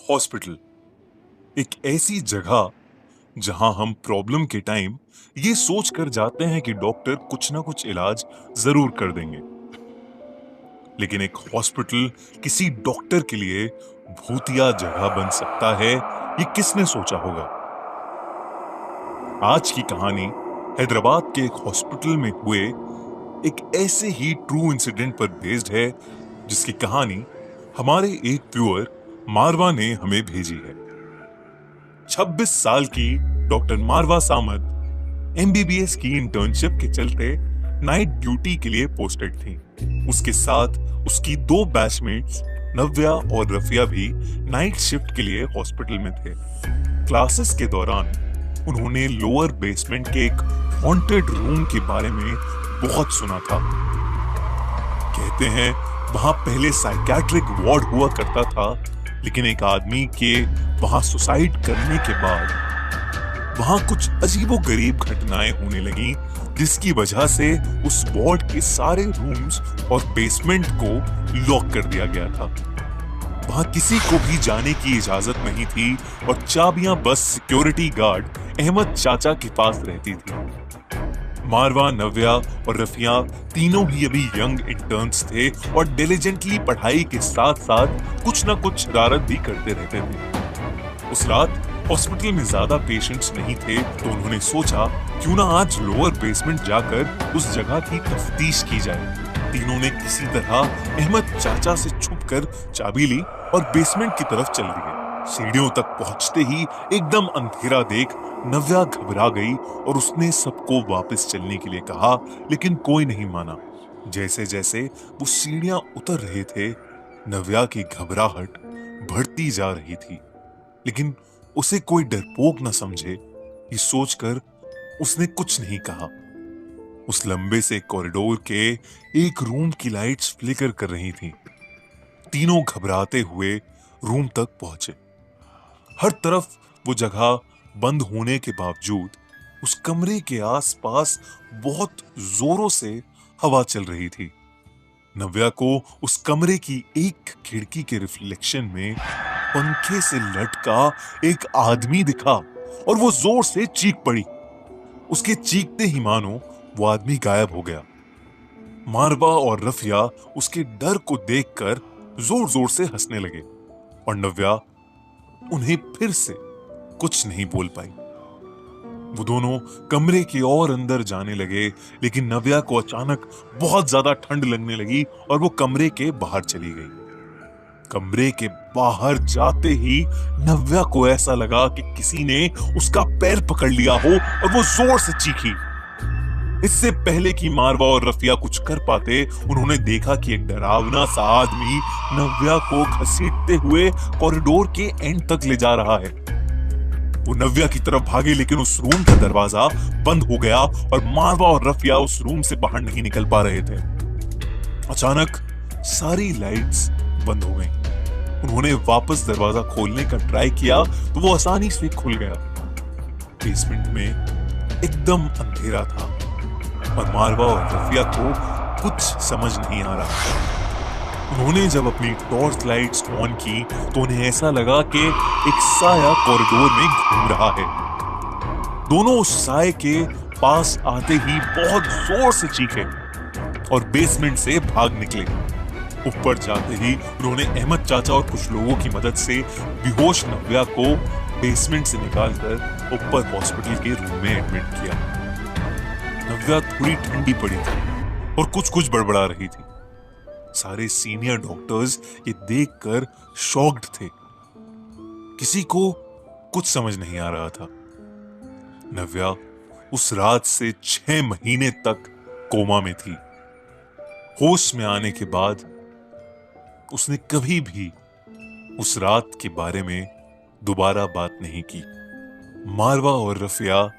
Hospital एक ऐसी जगह जहां हम प्रॉब्लम के टाइम ये सोच कर जाते हैं कि डॉक्टर कुछ ना कुछ इलाज जरूर कर देंगे, लेकिन एक हॉस्पिटल किसी डॉक्टर के लिए भूतिया जगह बन सकता है, ये किसने सोचा होगा। आज की कहानी हैदराबाद के एक हॉस्पिटल में हुए एक ऐसे ही ट्रू इंसिडेंट पर बेस्ड है, जिसकी कहानी हमारे एक व्यूअर मारवा ने हमें भेजी है। 26 साल की डॉक्टर मारवा सामत एमबीबीएस की इंटर्नशिप के चलते नाइट ड्यूटी के लिए पोस्टेड थी। उसके साथ उसकी दो बैचमेट्स नव्या और रफिया भी नाइट शिफ्ट के लिए हॉस्पिटल में थे। क्लासेस के दौरान उन्होंने लोअर बेसमेंट के एक हॉन्टेड रूम के बारे में बहुत सुना था। कहते हैं वहां पहले साइकियाट्रिक वार्ड हुआ करता था, लेकिन एक आदमी के वहां सुसाइड करने के बाद वहां कुछ अजीबोगरीब घटनाएं होने लगी, जिसकी वजह से उस वार्ड के सारे रूम्स और बेसमेंट को लॉक कर दिया गया था। वहां किसी को भी जाने की इजाजत नहीं थी और चाबियां बस सिक्योरिटी गार्ड अहमद चाचा के पास रहती थी। मारवा, नव्या और रफिया तीनों ही अभी यंग इंटर्न्स थे और डिलिजेंटली पढ़ाई के साथ साथ कुछ ना कुछ शरारत भी करते रहते थे। उस रात हॉस्पिटल में ज्यादा पेशेंट्स नहीं थे, तो उन्होंने सोचा क्यों ना आज लोअर बेसमेंट जाकर उस जगह की तफ्तीश की जाए। तीनों ने किसी तरह अहमद चाचा से छुपकर चाबी ली और बेसमेंट की तरफ चल दिए। सीढ़ियों तक पहुंचते ही एकदम अंधेरा देख नव्या घबरा गई और उसने सबको वापस चलने के लिए कहा, लेकिन कोई नहीं माना। जैसे जैसे वो सीढ़ियां उतर रहे थे, नव्या की घबराहट बढ़ती जा रही थी, लेकिन उसे कोई डरपोक न समझे, ये सोचकर उसने कुछ नहीं कहा। उस लंबे से कॉरिडोर के एक रूम की लाइट्स फ्लिकर कर रही थीं। तीनों घबराते हुए रूम तक पहुंचे। हर तरफ वो जगह बंद होने के बावजूद उस कमरे के आसपास बहुत जोरों से हवा चल रही थी। नव्या को उस कमरे की एक खिड़की के रिफ्लेक्शन में पंखे से लटका एक आदमी दिखा और वो जोर से चीख पड़ी। उसके चीखते ही मानो वो आदमी गायब हो गया। मारवा और रफिया उसके डर को देखकर जोर जोर से हंसने लगे और नव्या उन्हें फिर से कुछ नहीं बोल पाई। वो दोनों कमरे के और अंदर जाने लगे, लेकिन नव्या को अचानक बहुत ज्यादा ठंड लगने लगी और वो कमरे के बाहर चली गई। कमरे के बाहर जाते ही नव्या को ऐसा लगा कि किसी ने उसका पैर पकड़ लिया हो और वो जोर से चीखी। इससे पहले कि मारवा और रफिया कुछ कर पाते, उन्होंने देखा कि एक डरावना सा आदमी नव्या को घसीटते हुए कॉरिडोर के एंड तक ले जा रहा है। वो नव्या की तरफ भागे, लेकिन उस रूम का दरवाजा बंद हो गया और मारवा और रफिया उस रूम से बाहर नहीं निकल पा रहे थे। अचानक सारी लाइट्स बंद हो गईं। उन्होंने वापस दरवाजा खोलने का ट्राई किया तो वो आसानी से खुल गया। बेसमेंट में एकदम अंधेरा था और मारवा और रफिया को कुछ समझ नहीं आ रहा था। उन्होंने जब अपनी टॉर्च लाइट्स ऑन की तो उन्हें ऐसा लगा कि एक साया कॉरिडोर में घूम रहा है। दोनों उस साए के पास आते ही बहुत जोर से चीखे और बेसमेंट से भाग निकले। ऊपर जाते ही उन्होंने अहमद चाचा और कुछ लोगों की मदद से बेहोश नव्या को बेसमेंट से निकालकर ऊपर हॉस्पिटल के रूम में एडमिट किया। नव्या थोड़ी ठंडी पड़ी थी और कुछ कुछ बड़बड़ा रही थी। सारे सीनियर डॉक्टर्स ये देखकर शॉक्ड थे। किसी को कुछ समझ नहीं आ रहा था। नव्या उस रात से 6 महीने तक कोमा में थी। होश में आने के बाद उसने कभी भी उस रात के बारे में दोबारा बात नहीं की। मारवा और रफिया